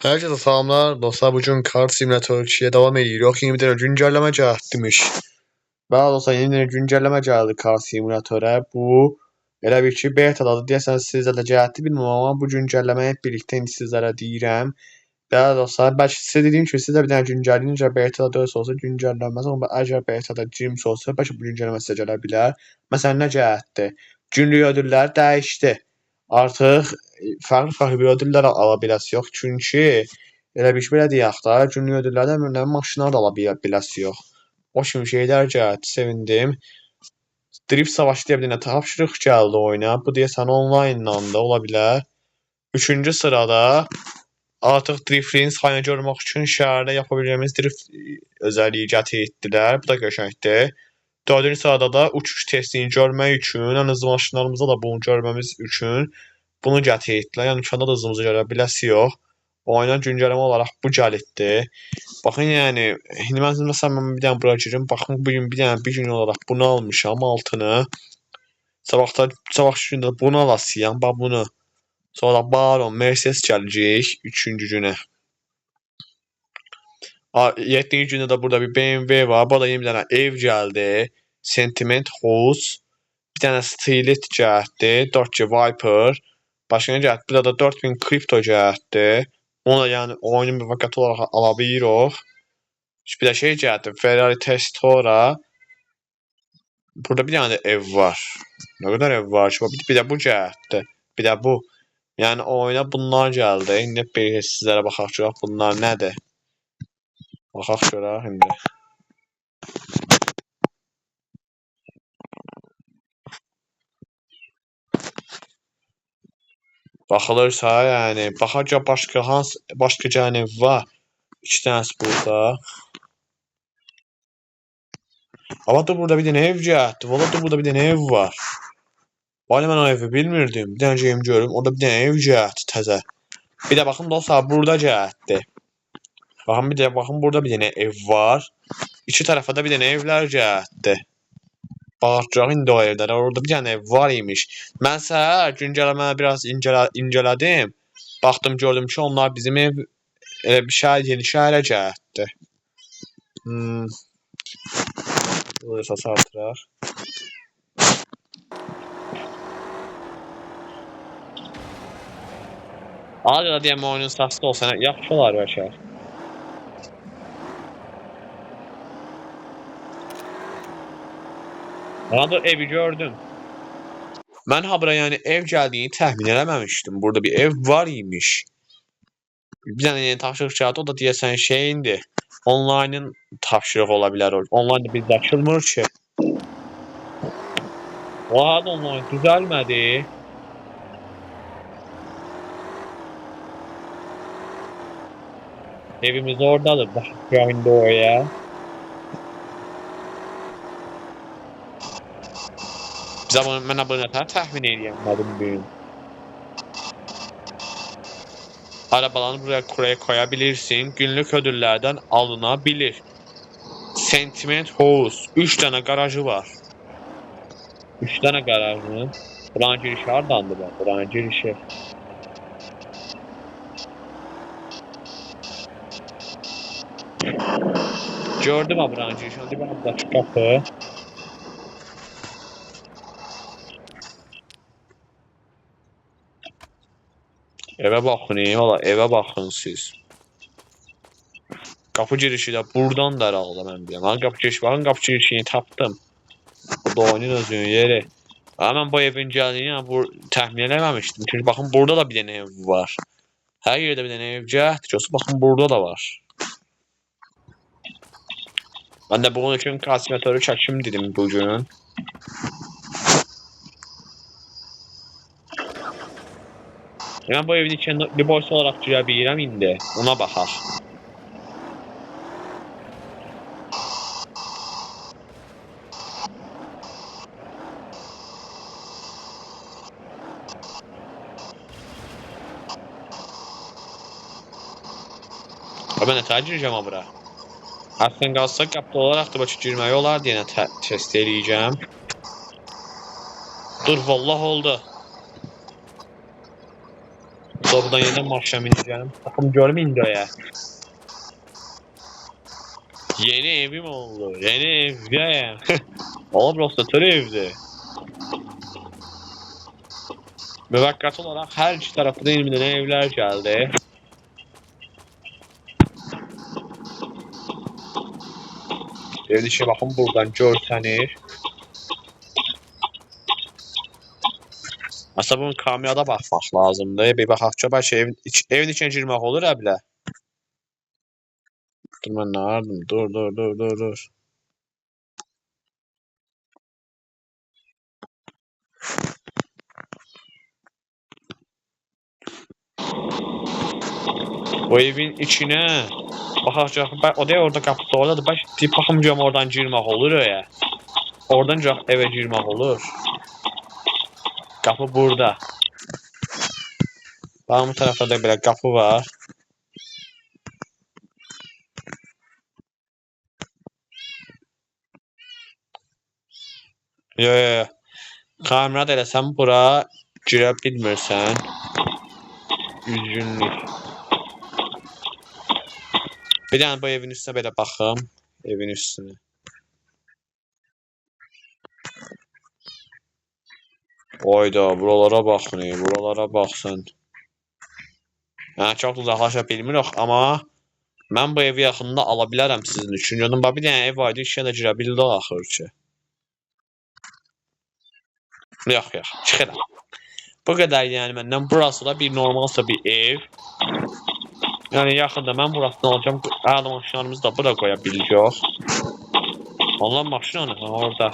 Herkese selamlar dostlar. Bugün Car Simulator 2'ye devam ediyoruz. Yeni bir tane güncelleme gelmiş. Daha doğrusu yeni bir güncelleme geldi Car Simulator'a. Bu elə bir ki beta'dadır. Deyəsən sizə də gəldi bilmirəm amma bu güncelləməni hep birlikte sizlərə deyirəm. Daha dostlar, bəlkə sizə dediyim kimi sizə bir dənə güncəlləyincə beta'da olsa güncəllənməz, amma əgər beta'da girmiş olsa bəlkə bu güncəlləmə sizə gələ bilər. Məsələn nə gəldi? Günlük ödüllər dəyişdi. Artıq farklı bir ödüllər ala biləsiniz. Çünki elə bir belə deyək də, günlük ödüllərdən maşınlar da ala biləsiniz. O kimi şeylər gəldi, sevindim. Drift savaşı deyə bir dənə tapşırıq gəldi oyuna. Bu deyəsən onlayndan da ola bilər. 3-cü sırada artıq driftin sayını görmək üçün şəhərdə yapabiləcəyimiz drift özəlliyi gətirdilər. Bu da qəşəngdir. 4-cü sırada da uçuş testini görmək üçün, ən hızlı maşınlarımızda da bunu görməmiz üçün bunu gətirdilər. Yəni kənarda da hızımızı görə biləsiniz. Oyuna güncəlləmə olaraq bu gəlibdi. Baxın, yəni indi məsələn bir dənə bura girim. Baxın, bu gün bir gün olaraq bunu almışam altını. Sabahkı gündə bunu alasıyam, bax bunu. Sonra Baron, Mercedes gələcək 3-cü günə. 7-ci gündə də burada bir BMW var. Bu da yeni bir dənə ev gəldi. Sentiment House. Bir dənə Stilet gəldi. 4G Viper. Başqa nə gəldi? Burada da 4000 kripto gəldi. Onu da yəni oyunun müvəqqəti olaraq ala bilirik. Bir də şey gəldi. Ferrari Testora. Burada bir dənə də ev var. Nə qədər ev var ki? Bir də bu gəldi. Bir də bu. Yəni oyuna bunlar gəldi. İndi bir sizlərə baxaq görək bunlar nədir? Baxaq görək indi. Baxılırsa, yəni baxacaq başqa gələn ev var. 2 dənəsi burada. Amma da burada bir dənə ev gəldi. Valla da burada bir dənə ev var. Valla mən o evi bilmirdim. Bir dənə şeyim görüm. Orada bir dənə ev gəldi təzə. Bir də baxın dostlar, burada gəldi. Baxın burada bir dənə ev var. İki tərəfə də bir dənə evlər gəldi. Baxacaq indi o evlərə. Orada bir dənə ev var imiş. Mən səhər güncəlləməni biraz incələdim. Baxdım, gördüm ki, onlar bizim ev yeni şəhərə gəldi. Burası artıraq. Hala deyəm oyunun səsli olsa yaxşı olar bəlkə. Burada evi gördüm. Mən habara yəni ev gəldiyini təxmin eləməmişdim. Burada bir ev var imiş. Bir dənə yeni tapşırıq gəldi. O da deyəsən şeyindi. Online'ın tapşırığı ola bilər. Online bizdə açılmır ki. Vay, online düzəlmədi. Evimiz oradadır. Baxaq indi oraya. Mən abunətləri təxmin edəyəm bugün. Arabalarını buraya koya bilirsin. Günlük ödüllərdən alınabilir. Sentiment House. 3 dənə garajı var. 3 dənə garajı. Buranın girişi hardandır bak? Buranın girişi. Gördüm ha buranın girişi. Hadi bakalım buradaki kapı. Eve baxın, valla eve baxın siz. Qapı girişi də buradan da herhalde mən biləm. Qapı girişi, baxın qapı girişini tapdım. Bu da oyunun özünün yeri. Mən bu evin gəldiyini təxmin eləməmişdim. Çünki baxın burada da bir dənə ev var. Hər yerdə bir dənə ev gəldi. Baxın burada da var. Mən də bunun üçün Car Simulator çəkim dedim bugün. Mən bu evin içində bir boys olaraq girə bilirəm indi. Ona baxaq. Mən nətər girəcəm bura? Aslında qalsa qapıda olaraq da başa girməyi olardı, yenə test eləyəcəm. Dur, vallah oldu. Buradan yeniden maşına bineceğim. Bakın görüm indoya. Yeni evim oldu. Yeni evdeyim. Oğlum prostatör evde. Müvəqqəti olaraq hər iki tərəfdə 20 dənə evlər gəldi. Verilişə baxın buradan görsənir. Aslında bunun kamerada baxmaq lazımdır. Bir baxaq ki, bəlkə evin içinə girmək olur əblə. Dur mən nə ardım? Dur. Bu evin içinə baxaq, o da orada qapısı oradadır. Bəlkə baxım görüm oradan girmək olur ya. Oradan evə girmək olur. Qapı burada. Baxın bu tərəfdə də belə qapı var. Yo. Kamerada eləsən bura girə bilmirsən. Üzgünlük. Bir dənə bu evin üstünə belə baxım. Evin üstünə. Oyda, buralara baxın, buralara baxsın. Yəni, çox uzaqlaşa bilmirik, amma mən bu evi yaxında ala bilərəm sizin üçün. Yonum, bir dənə ev vardı, işə də girə bildi axır ki. Yox, çıxıram. Bu qədər yəni məndən. Burası da bir normalsa bir ev. Yəni yaxında mən burasını alacağım. Əla maşınlarımızı da bura qoya biləcək. Ondan maşın orada.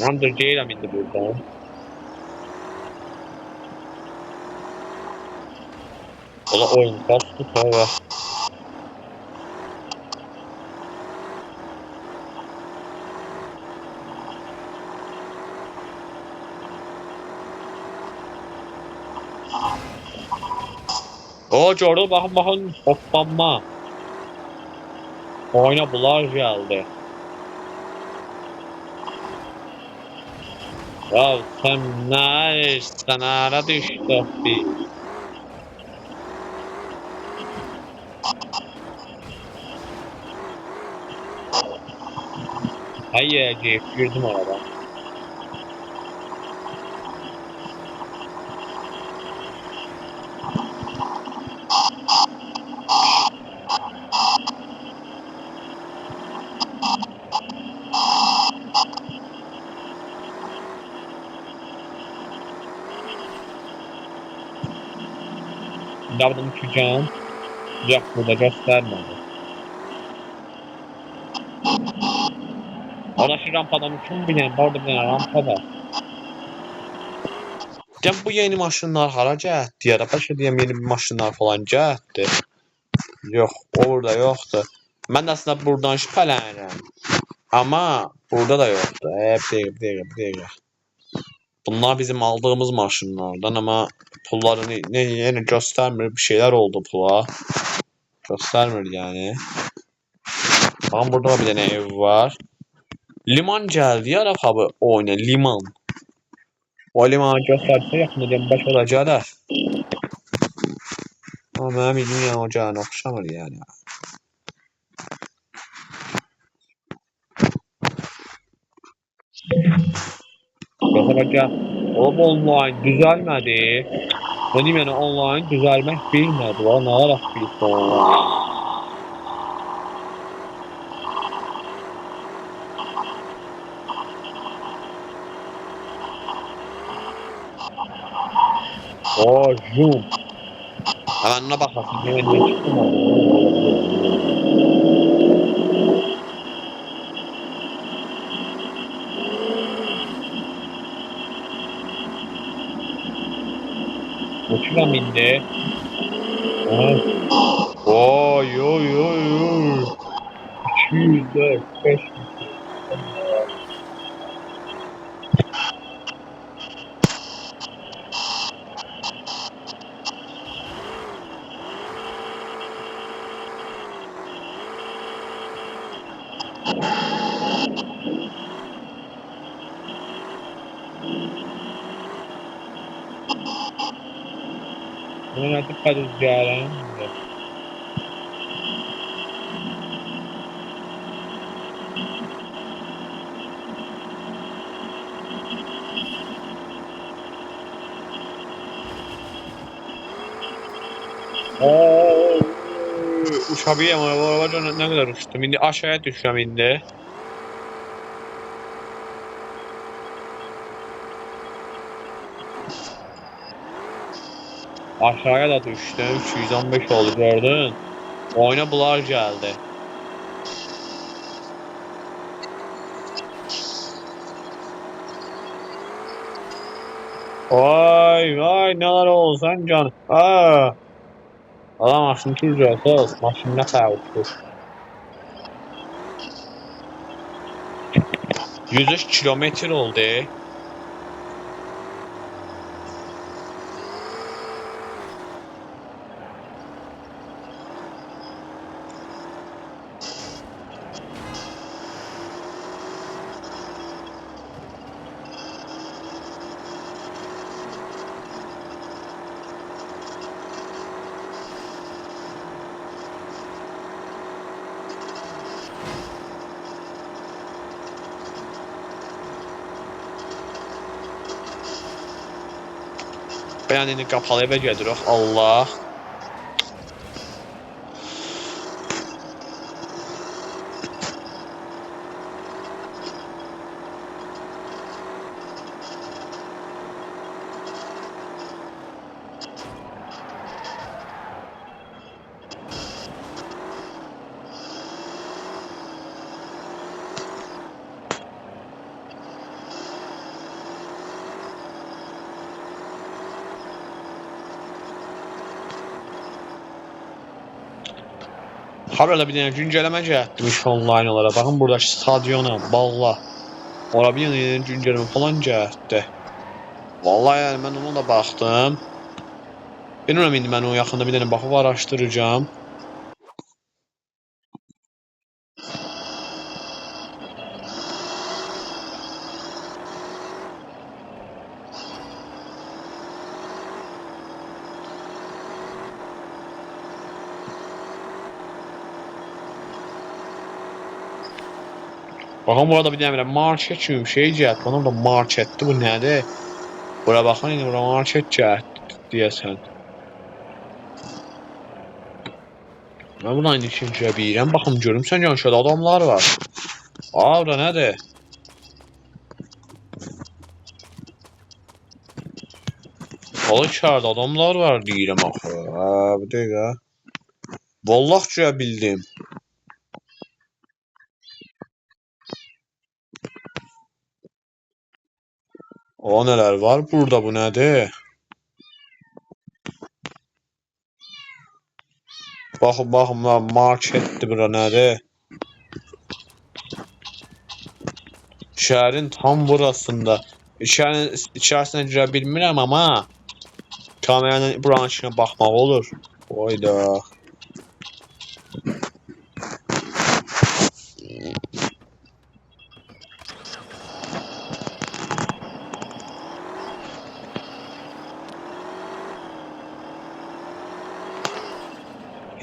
Ancaq deyirəm indi buradan. Ola oyun bastı sonra. O gördü, baxın, hoppanma. Oyuna bunlar gəldi. Ya sən nə işsən, ara düşdük biz. Hayır, girdim orada. Davdan uçacağım. Yok, burada göstermedi. Ona şu rampadan uçun binen, orada bir tane rampa var. Deyəm, bu yeni maşınlar hara gəldi ya da başqa deyəm yeni maşınlar falan gəldi. Yox, orada yoxdur. Mən də əslində buradan şübhələnirəm. Amma burada da yoxdur. Bir dəqiqə. Bunlar bizim aldığımız maşınlardan, amma pullarını yenə göstərmir. Bir şeylər oldu pula. Göstərmir yəni. Baxın, burada da bir dənə ev var. Liman gəldi ya abi, oyuna liman. O limanı göstərsə yaxında deyəm, baş olacaq da. Amma mənim idim yəni ocağına oxşamır yəni. Baxacaq, olub online düzəlmədi. Mənim yəni online düzəlmək bilmədi. Nə olaraq bilsə online. Zoom. Hemen ona bakasın. Hemen ne çıktı mı? Uçuna bindi. Oy. 204, 5. Ona dikkat edeceğim. Oo, uçabiliyorum. Araba ne kadar uçtum. Şimdi aşağıya düşüyorum indi. Aşağıya da düştüm. 215 oldu gördün. Oyuna bular geldi. Vay vay neler oldu sen can. Aa, adam maşını çiziyorsa maşın ne kadar uçtu. 103 kilometre oldu. Ben indi kapalı eve gelirik. Allah. Harada bir tane güncelleme etmiş online olarak. Bakın buradaki stadyona bağla. Ora bir tane güncelleme falan geldi. Vallahi yani ben ona da baktım. Bilmiyorum indi ben o yakında bir tane bakıp araştıracağım. Bakın burada bir tane market gibi bir şey geldi. Bana da marketti bu nedir? Bura bakın indi bura market geldi diyesen. Ben buradan indi ikinciye bilirəm. Baxın görüm sən yanşada adamlar var. Aa bura nədir? Balı çağırdı adamlar var deyirəm axı. Bir dəqiqə. Vallahi güya bildim. O nələr var burada bu nədir? Baxın baxın marketdir bura nədir? Şəhərin tam burasında. Şəhərin içərisinə girə bilmirəm amma kameranın buranın içinə baxmaq olur. Oyda.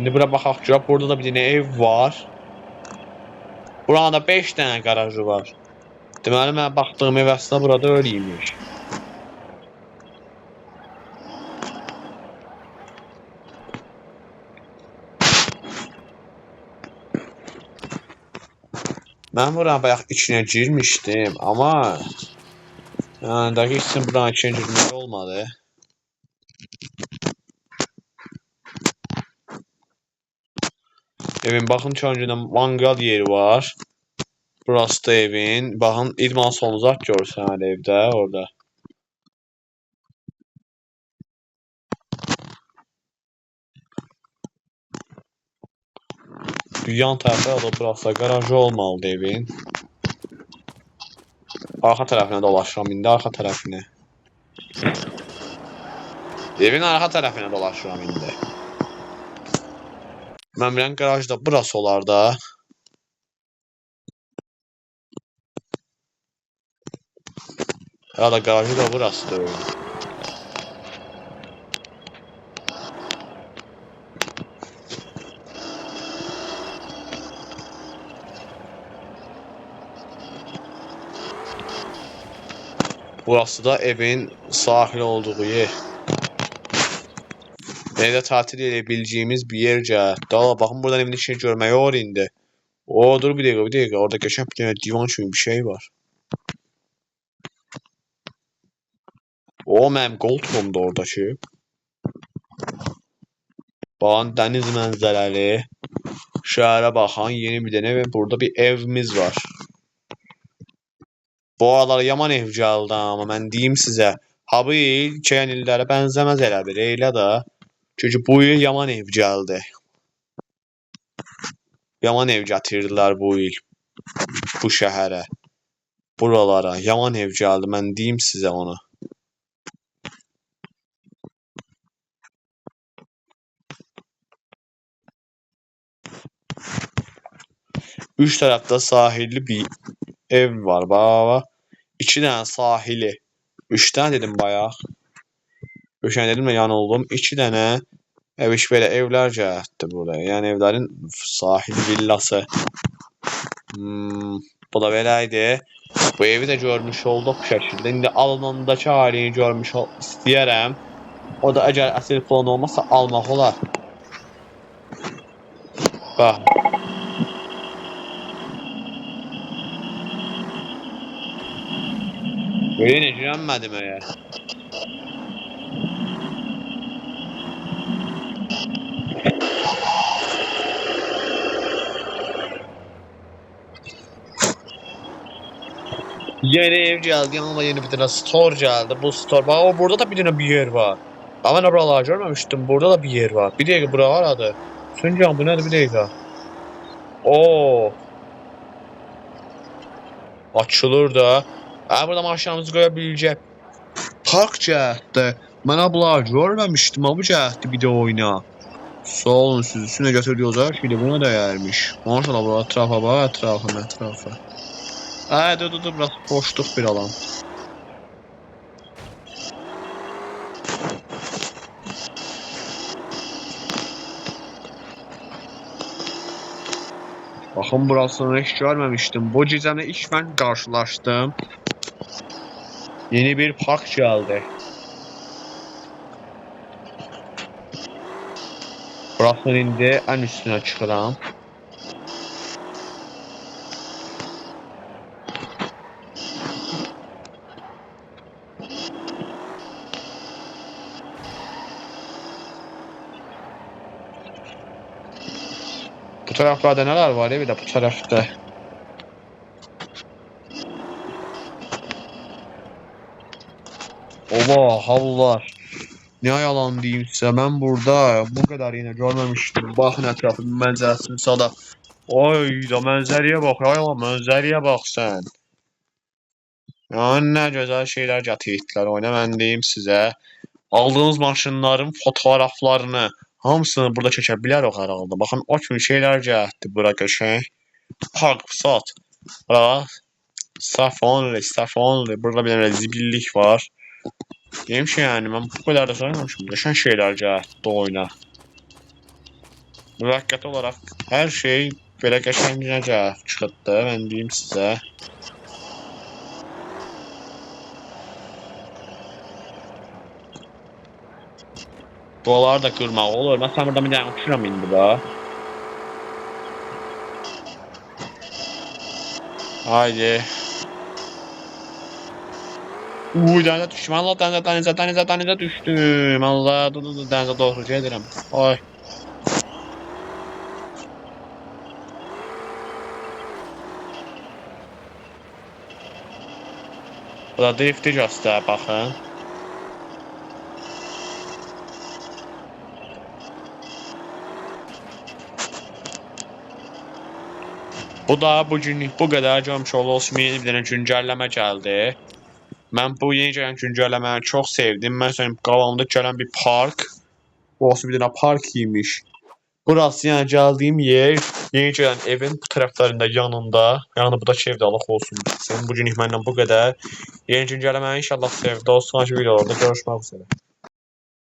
İndi bura baxaq görək. Burada da bir dənə ev var. Burada 5 dənə qarajı var. Deməli mən baxdığım ev əslində burada öyleymiş. Mən buranın bayaq içinə girmişdim, amma yəni dəqiq üçün buranın içinə girmək olmadı. Evin baxın öncədə manqal yeri var. Burası da evin. Baxın idman salonu zat görsən evdə orada. Yan tərəfə da burası da qarajı olmalıdır evin. Arxa tərəfinə dolaşıram indi arxa tərəfinə. Evin arxa tərəfinə dolaşıram indi. Mən bilən qaraj da burası olar da. Ya da qarajı da burası da öyle. Burası da evin sahil olduğu yer. Evde tatil edebileceğimiz bir yer. Daha bakın buradan evin içini görmeye var indi. O dur bir dakika. Orada geçen bir tane divan gibi bir şey var. O mənim koltuğumda oradaki. Bakın deniz mənzərəli. Şəhərə baxan yeni bir dənə ve burada bir evimiz var. Bu aralar yaman ev gəldi ama mən deyim sizə. Ha bu il keçən illərə bənzəməz elə bir elə də. Çünki bu il yaman ev gəldi. Yaman ev gətirdilər bu il bu şəhərə. Buralara yaman ev gəldi. Mən deyim sizə onu. Üç tarafta sahilli bir ev var. Baba. İki tane sahili. Üç tane dedim bayağı. Üç tane dedim de yanıldım. İki tane ev iş böyle evler cəhətdir buraya. Yani evlerin sahil villası. Bu da beləydi. Bu evi de görmüş olduk bu şəkildə. İndi alınandakı halini görmüş istəyərəm. O da əgər əsl plan olmazsa almaq olar. Bax. Böyle girənmədim əgər. Yeni ev geldi, yanıma yeni bir tane store geldi. Bu store, bak o burada da bir tane bir yer var. Ama ben buraları görmemiştim. Burada da bir yer var. Bir dakika bura var adı. Suncan bu nedir bir dakika. Oo. Açılır da. Ha burada maşinamızı koyabilecek. Park cəhətdə. Mən bunları görmemiştim ama bu cəhətdə bir de oyna. Sağ olun siz üstüne götürdüğünüz her şeyde buna değermiş. Maşallah bu etrafa bak etrafa. Dur biraz boşluk bir alan. Bakın burasını hiç görmemiştim. Bu gecemle ilk ben karşılaştım. Yeni bir park geldi. Burasının indi en üstüne çıkıram. Bu taraflarda neler var ya bir de bu tarafta. Oba havlular. Ne yalan diyeyim size ben burada bu kadar yine görmemiştim. Bakın etrafın manzarasını sada. Oy da manzaraya bak ya manzaraya bak sen. Ya ne güzel şeyler getirdiler oyuna ben diyeyim size. Aldığınız maşınların fotoğraflarını hamısını burada çekebilirik herhalde. Bakın o kimi şeyler gəldi bura qəşəng. Park sat. Bura staff only. Burada bir tane zibillik var. Diyeyim ki yani ben bu kadar da saymamışım. Qəşəng şeyler gəldi oyuna. Müvəqqəti olarak her şey belə qəşəngcə çıxdı. Ben diyeyim size. Buraları da kırmaq olur. Məsələn burada bir dənə uçuram indi da. Haydi. Dənizə düşdüm. Allah dənizə düşdüm. Allah dur dənizə doğru gedirəm. Ay. Burada drifti göstər baxın. Bu da bugünlük bu kadar. Görmüş olsun yeni bir tane güncelleme geldi. Ben bu yeni gelen güncellemeyi çok sevdim. Mesela kafamda gelen bir park. Burası bir tane parkiymiş. Burası yani geldiğim yer. Yeni gelen evin bu taraflarında yanında. Yani bu da evdalık olsun. Senin bugünlük benden bu kadar. Yeni güncellemeyi inşallah sevdi olsun. Sonraki videolarda görüşmek üzere.